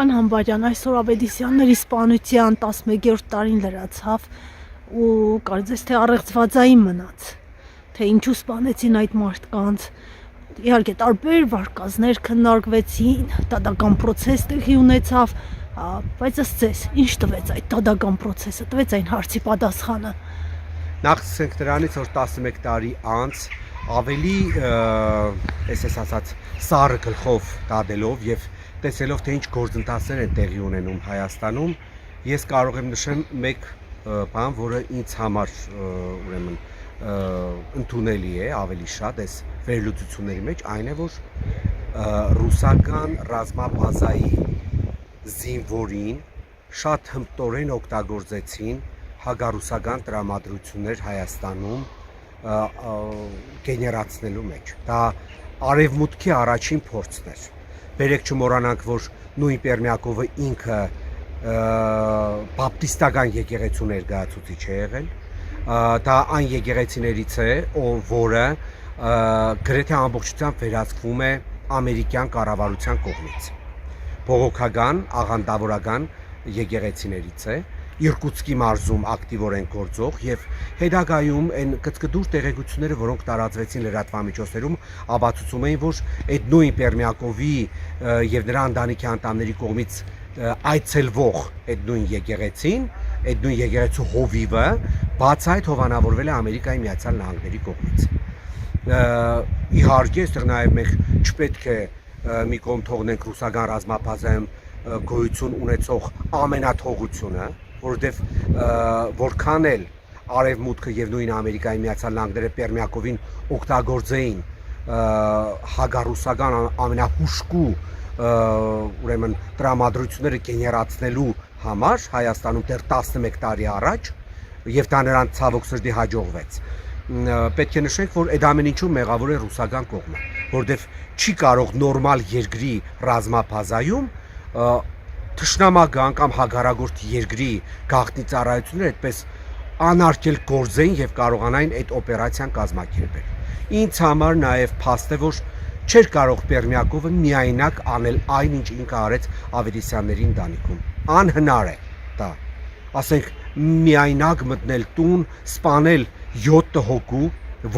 Պարոն Համբարյան, այսօր Ավետիսյանների սպանության 11-րդ տարին լրացավ ու կարծես թե առեղծվածային մնաց, թե ինչու սպանեցին այդ մարդկանց։ Իհարկե տարբեր վարկածներ քննարկվեցին, դատական process տեղի ունեցավ, բայց ըստ ձեզ ինչ տվեց այդ դատական process-ը, տվեց այն հարցի պատասխանը։ Նախ սկսենք դրանից, որ 11 տարի անց ավելի այսպես ասած սառը գլխով դադելով եւ տեսելով թե ինչ գործընթացներ են տեղի ունենում Հայաստանում, ես կարող եմ նշել մեկ բան, որը ինձ համար ուրեմն ընդունելի է ավելի շատ այս վերլուծությունների մեջ, այն է, որ ռուսական ռազմաբազայի զինվորին շատ հմտորեն օգտագործեցին հագարուսական տրամադրություններ Հայաստանում գեներացնելու մեջ։ Դա արևմուտքի առաջին փորձն էր։ Բերեք չմոռանանք, որ նույն Պերմյակովը ինքը բապտիստական եկեղեցու ներկայացուցիչ է եղել։ Դա այն եկեղեցիներից է, որը գրեթե ամբողջությամբ վերահսկվում է ամերիկյան կառավարության կողմից։ Բողոքական, աղանդավորական եկեղեցիներից է, Իրկուտսկի մարզում ակտիվորեն գործող եւ հետագայում այն կծկդուր տեղեկությունները, որոնք տարածվեցին լրատվամիջոցներում, ապացուցում էին, որ այդ նույն Պերմյակովի եւ նրա ընտանիքի անդամների կողմից այցելվող այդ նույն եկեղեցին, այդ նույն եկեղեցու հովիվը բացայտ հովանավորվել է Ամերիկայի Միացյալ Նահանգների կողմից։ Իհարկե, այստեղ նաեւ մենք չպետք է մի կողմ թողնենք ռուսական ռազմաբազայում գոյություն ունեցող ամենաթողությունը, որովհետև որքան էլ արևմուտքը եւ նույն Ամերիկայի Միացյալ Նահանգները Պերմյակովին օգտագործեին հագարուսական ամենահուշկու ուրեմն տրամադրությունները գեներացնելու համար Հայաստանում դեռ 11 տարի առաջ եւ դա նրան ցավոք սրտի հաջողվեց։ Պետք է նշենք, որ այդ ամեն ինչում մեղավոր է ռուսական կողմը, որովհետև չի կարող նորմալ երկրի ռազմաբազայում թշնամական կամ հագարագործ երկրի գաղտնի ծառայությունները այդպես անարգել գործեն եւ կարողանային այդ օպերացիան կազմակերպել։ Ինձ համար նաեւ փաստ է, որ չէր կարող Պերմյակովը միայնակ անել այն, ինչ ինքը արեց Ավետիսյանների ընտանիքում։ Անհնար է դա։ Ասենք միայնակ մտնել տուն, սպանել 7 հոգու,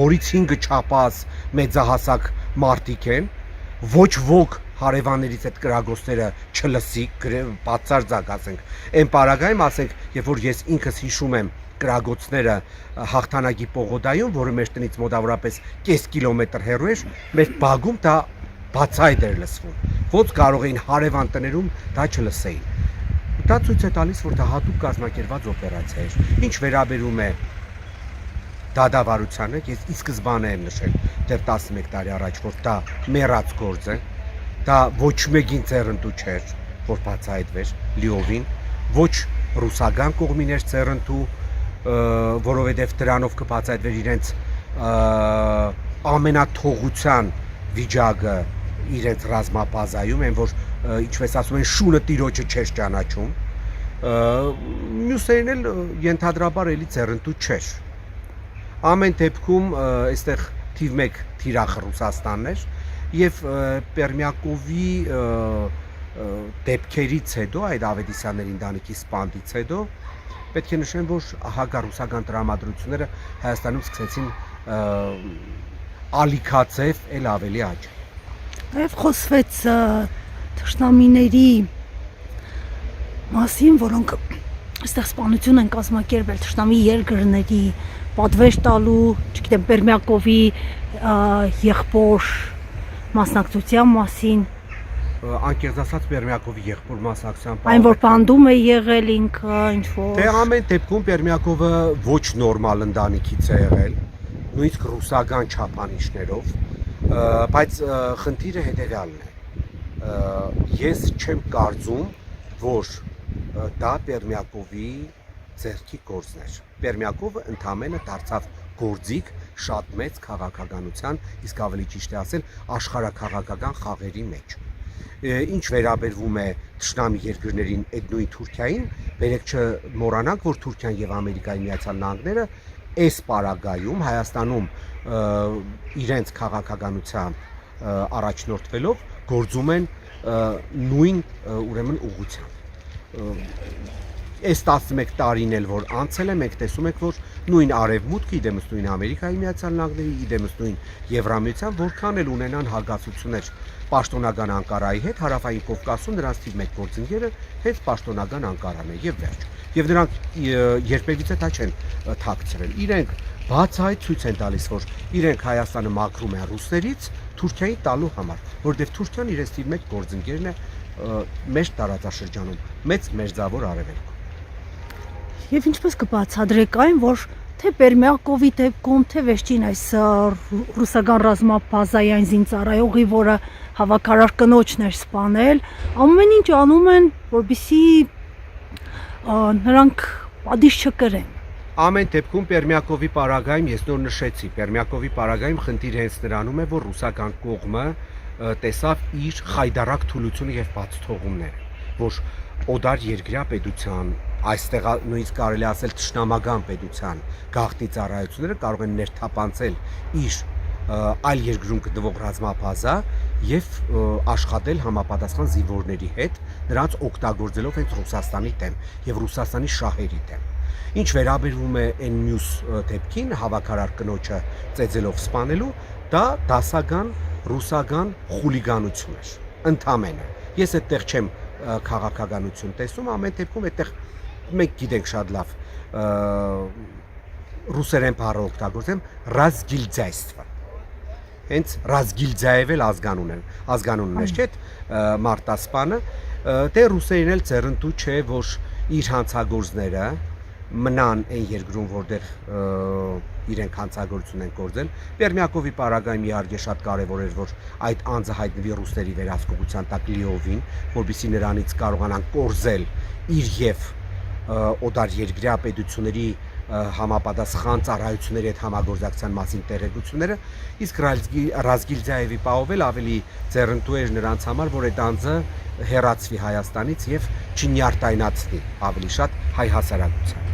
որից 5-ը չափած մեծահասակ մարդիկ են, ոչ ոք հարևաններից այդ կրագոցները չլսի, բացարձակ ասենք։ Այն պարագայում ասենք, երբ որ ես ինքս հիշում եմ կրագոցները Հաղթանակի պողոտայում, որը մեր տնից մոտավորապես կես կիլոմետր հեռու էր, մեր բագում դա բացայտ էր լսվում։ Ոնց կարող էին հարևան տներում դա չլսեին։ Դա ցույց է տալիս, որ դա հատուկ կազմակերպված օպերացիա էր։ Ինչ վերաբերում է դատավարությանը, ես ի սկզբանե եմ նշել դեռ 11 տարի առաջ, որ դա մեռած գործ է, դա ոչ մեկին ձեռնտու չէր, որ բացահայտվեր լիովին, ոչ ռուսական կողմին էր ձեռնտու, որովհետև դրանով կբացահայտվեր իրենց ամենաթողության վիճակը իրենց ռազմաբազայում, այն որ ինչպես ասում են, շունը տիրոջը չէր ճանաչում, մյուսերին էլ ենթադրաբար էլի ձեռնտու չէր։ Ամեն դեպքում այստեղ թիվ 1 թիրախը Ռուսաստանն էր եւ Պերմյակովի դեպքերից հետո, այդ Ավետիսյանների ընտանիքի սպանդից հետո պետք է նշեմ, որ հագարուսական տրամադրությունները Հայաստանում սկսեցին ալիքաձև էլ ավելի աճել։ Նաև խոսվեց թշնամիների մասին, որոնք այստեղ սպանություն են կազմակերպել, թշնամի երկրների պատվեր տալու, չգիտեմ, Պերմյակովի եղբոր մասնակցության մասին։ Անկեղծ ասած Պերմյակովի եղբոր մասնակցության Այն որ բանդում է եղել ինքը, ինչ որ։ Դե ամեն դեպքում Պերմյակովը ոչ նորմալ ընտանիքից է եղել, նույնիսկ ռուսական չափանիշներով, բայց խնդիրը հետևյալն է։ Ես չեմ կարծում, որ դա Պերմյակովի ձեռքի գործն էր։ Պերմյակովը ընդամենը դարձավ գործիք շատ մեծ քաղաքականության, իսկ ավելի ճիշտ է ասել, աշխարհաքաղաքական խաղերի մեջ։ Ինչ վերաբերվում է թշնամի երկրներին այդ նույն Թուրքիային, բերեք չմոռանանք, որ Թուրքիան եւ Ամերիկայի Միացյալ Նահանգները այս պարագայում Հայաստանում իրենց քաղաքականությամբ առաջնորդվելով գործում են նույն ուրեմն ուղղությամբ։ Այս 11 տարին էլ որ անցել է, մենք տեսում ենք, որ նույն արևմուտքը, իդեմս նույն Ամերիկայի Միացյալ Նահանգների, իդեմս նույն Եվրամիության, որքան էլ ունենան հակասություններ պաշտոնական Անկարայի հետ, հարավային Կովկասում նրանց թիվ 1 գործընկերը հենց պաշտոնական Անկարան է եւ վերջ։ Եվ նրանք երբևիցե դա չեն թաքցրել։ Իրենք բացահայտ ցույց են տալիս, որ իրենք Հայաստանը մաքրում են ռուսներից Թուրքիայի տալու համար, որովհետեւ Թուրքիան իրենց թիվ 1 գործընկերն է մեր տարածաշրջանում, մեծ մերձավոր արևելքում։ Եվ ինչպես կբացատրեք այն, որ թե Պերմյակովի դեպքում, թե վերջին այս ռուսական ռազմաբազային զինծառայողի, որը հավաքարար կնոջն էր սպանել, ամեն ինչ անում են, որպեսզի նրանք պատիժ չկրեն։ Ամեն դեպքում Պերմյակովի պարագայում ես նոր նշեցի, Պերմյակովի պարագայում խնդիրը հենց նրանում է, որ ռուսական կողմը տեսավ իր խայդարակ թուլությունը եւ բացթողումները, որ օդար երկրյա պետության, այստեղ նույնիսկ կարելի ասել թշնամական պետության գաղտնի ծառայությունները կարող են ներթափանցել իր այլ երկրում գտնվող ռազմաբազա եւ աշխատել համապատասխան զինվորների հետ, նրանց օգտագործելով հենց Ռուսաստանի դեմ եւ Ռուսաստանի շահերի դեմ։ Ինչ վերաբերվում է այն մյուս դեպքին, հավաքարար կնոջը ծեծելով սպանելու, դա դասական ռուսական խուլիգանություն էր, ընդամենը։ Ես այդտեղ չեմ քաղաքականություն տեսում, ամեն դեպքում այդտեղ մենք գիտենք շատ լավ ռուսերեն բառը օգտագործեմ ռազգիլձայստվա։ Հենց Ռազգիլձաև էլ ազգանունն է, չէ՞, մարտասպանը, դե ռուսերեն էլ ծերնդու չէ, որ իր հանցագործները մնան այն երկրում, որտեղ իրենք հանցագործություն են գործել։ Պերմյակովի պարագայում իհարկե շատ կարևոր էր, որ այդ անձը հայտնվի ռուսների վերահսկողության տակ լիովին, որպեսզի նրանից կարողանան կորզել իր եւ օդար երկրյա պետությունների համապատասխան ծառայությունների հետ համագործակցության մասին տեղեկությունները, իսկ Ռազգիլձաևի պահովել ավելի ձեռնտու էր նրանց համար, որ այդ անձը հեռացվի Հայաստանից եւ չնյարտայնացնի ավելի շատ հայ հասարակության։